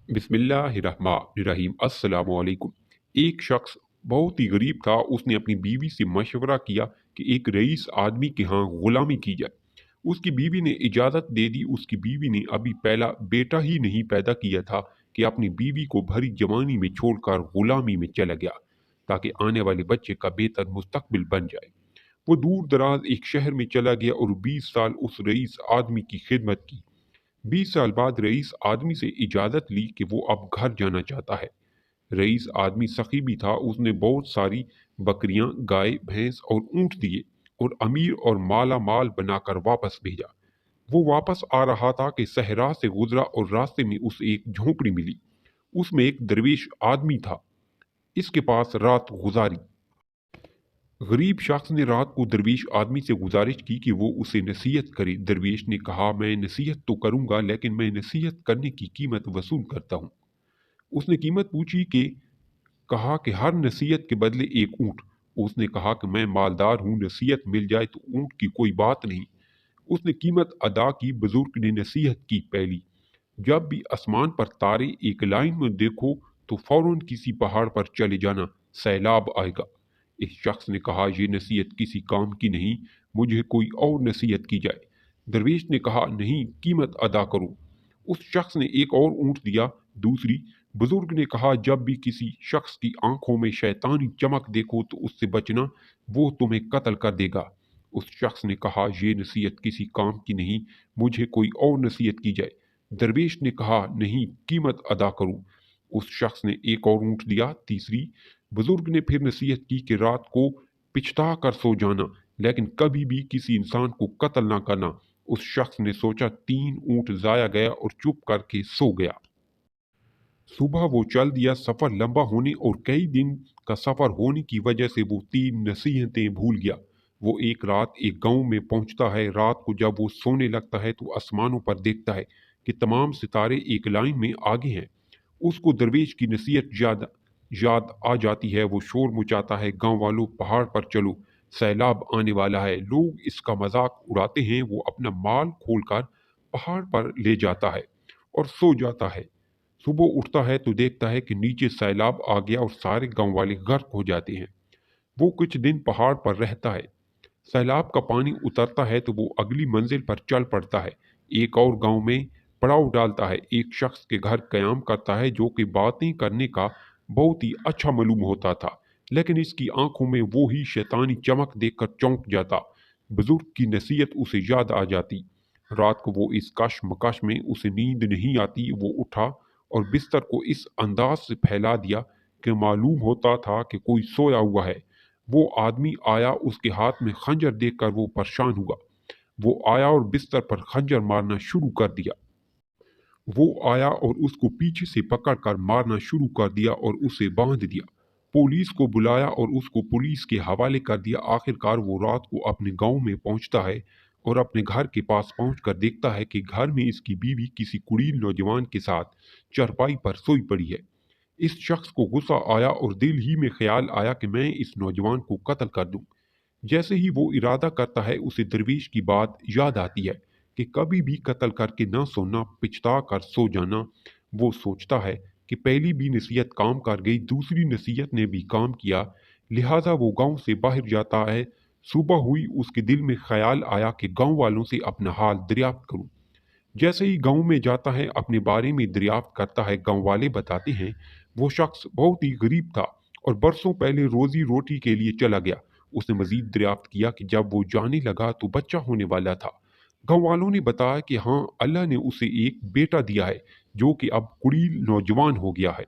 बिस्मिल्लाहिर्रहमानिर्रहीम अस्सलाम वालेकुम। एक शख्स बहुत ही गरीब था। उसने अपनी बीवी से मशवरा किया कि एक रईस आदमी के यहाँ ग़ुलामी की जाए। उसकी बीवी ने इजाज़त दे दी। उसकी बीवी ने अभी पहला बेटा ही नहीं पैदा किया था कि अपनी बीवी को भरी जवानी में छोड़कर ग़ुलामी में चला गया, ताकि आने वाले बच्चे का बेहतर मुस्तकबिल बन जाए। वो दूर दराज एक शहर में चला गया और 20 साल उस रईस आदमी की खिदमत की। 20 साल बाद रईस आदमी से इजाज़त ली कि वो अब घर जाना चाहता है। रईस आदमी सखी भी था। उसने बहुत सारी बकरियां, गाय, भैंस और ऊंट दिए और अमीर और माला माल बनाकर वापस भेजा। वो वापस आ रहा था कि सहरा से गुजरा और रास्ते में उसे एक झोंपड़ी मिली। उसमें एक दरवेश आदमी था। इसके पास रात गुजारी। गरीब शख्स ने रात को दरवेश आदमी से गुजारिश की कि वो उसे नसीहत करे। दरवेश ने कहा, मैं नसीहत तो करूंगा, लेकिन मैं नसीहत करने की कीमत वसूल करता हूँ। उसने कीमत पूछी कि कहा कि हर नसीहत के बदले एक ऊँट। उसने कहा कि मैं मालदार हूँ, नसीहत मिल जाए तो ऊँट की कोई बात नहीं। उसने कीमत अदा की। बुजुर्ग ने नसीहत की, पहली, जब भी आसमान पर तारे एक लाइन में देखो तो फौरन किसी पहाड़ पर चले जाना, सैलाब आएगा। इस शख्स ने कहा, यह नसीहत किसी काम की नहीं, मुझे कोई और नसीहत की जाए। दरवेश ने कहा, नहीं, कीमत अदा करो। उस शख्स ने एक और ऊँट दिया। दूसरी, बुजुर्ग ने कहा, जब भी किसी शख्स की आंखों में शैतानी चमक देखो तो उससे बचना, वो तुम्हें कत्ल कर देगा। उस शख्स ने कहा, यह नसीहत किसी काम की नहीं, मुझे कोई और नसीहत की जाए। दरवेश ने कहा, नहीं, कीमत अदा करो। उस शख्स ने एक और ऊँट दिया। तीसरी, बुजुर्ग ने फिर नसीहत की कि रात को पिछता कर सो जाना, लेकिन कभी भी किसी इंसान को कत्ल ना करना। उस शख्स ने सोचा, 3 ऊँट जाया गया और चुप करके सो गया। सुबह वो चल दिया। सफ़र लंबा होने और कई दिन का सफ़र होने की वजह से वो 3 नसीहतें भूल गया। वो एक रात एक गांव में पहुंचता है। रात को जब वो सोने लगता है तो आसमानों पर देखता है कि तमाम सितारे एक लाइन में आगे हैं। उसको दरवेश की नसीहत याद याद आ जाती है। वो शोर मचाता है, गांव वालों, पहाड़ पर चलो, सैलाब आने वाला है। लोग इसका मजाक उड़ाते हैं। वो अपना माल खोलकर पहाड़ पर ले जाता है और सो जाता है। सुबह उठता है तो देखता है कि नीचे सैलाब आ गया और सारे गांव वाले गर्क हो जाते हैं। वो कुछ दिन पहाड़ पर रहता है। सैलाब का पानी उतरता है तो वो अगली मंजिल पर चल पड़ता है। एक और गांव में पड़ाव डालता है। एक शख्स के घर कयाम करता है जो कि बातें करने का बहुत ही अच्छा मालूम होता था, लेकिन इसकी आंखों में वो ही शैतानी चमक देखकर चौंक जाता। बुजुर्ग की नसीहत उसे याद आ जाती। रात को वो इस कशमकश में उसे नींद नहीं आती। वो उठा और बिस्तर को इस अंदाज से फैला दिया कि मालूम होता था कि कोई सोया हुआ है। वो आदमी आया। उसके हाथ में खंजर देखकर वो परेशान हुआ। वो आया और बिस्तर पर खंजर मारना शुरू कर दिया। वो आया और उसको पीछे से पकड़कर मारना शुरू कर दिया और उसे बांध दिया। पुलिस को बुलाया और उसको पुलिस के हवाले कर दिया। आखिरकार वो रात को अपने गांव में पहुंचता है और अपने घर के पास पहुंचकर देखता है कि घर में इसकी बीवी किसी कुड़ील नौजवान के साथ चरपाई पर सोई पड़ी है। इस शख्स को गुस्सा आया और दिल ही में ख्याल आया कि मैं इस नौजवान को कत्ल कर दूं। जैसे ही वो इरादा करता है, उसे दरवेश की बात याद आती है कि कभी भी कत्ल करके ना सोना, पिछता कर सो जाना। वो सोचता है कि पहली भी नसीहत काम कर गई, दूसरी नसीहत ने भी काम किया, लिहाजा वो गांव से बाहर जाता है। सुबह हुई, उसके दिल में ख्याल आया कि गांव वालों से अपना हाल दरियाफ्त करूं। जैसे ही गांव में जाता है, अपने बारे में दरियाफ्त करता है। गांव वाले बताते हैं वो शख्स बहुत ही गरीब था और बरसों पहले रोजी रोटी के लिए चला गया। उसने मजीद दरियाफ्त किया कि जब वो जाने लगा तो बच्चा होने वाला था। गांव वालों ने बताया कि हाँ, अल्लाह ने उसे एक बेटा दिया है जो कि अब कुड़ील नौजवान हो गया है।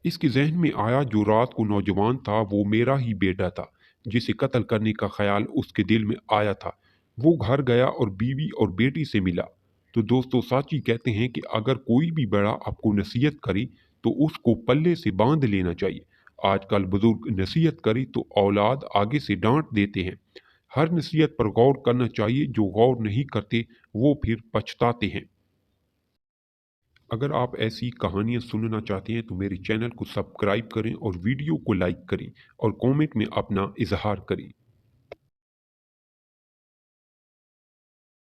इसके जहन में आया, जो रात को नौजवान था वो मेरा ही बेटा था, जिसे कत्ल करने का ख्याल उसके दिल में आया था। वो घर गया और बीवी और बेटी से मिला। तो दोस्तों, साची कहते हैं कि अगर कोई भी बड़ा आपको नसीहत करे तो उसको पल्ले से बांध लेना चाहिए। आजकल बुजुर्ग नसीहत करे तो औलाद आगे से डांट देते हैं। हर नसीहत पर गौर करना चाहिए। जो गौर नहीं करते वो फिर पछताते हैं। अगर आप ऐसी कहानियाँ सुनना चाहते हैं तो मेरे चैनल को सब्सक्राइब करें और वीडियो को लाइक करें और कमेंट में अपना इजहार करें।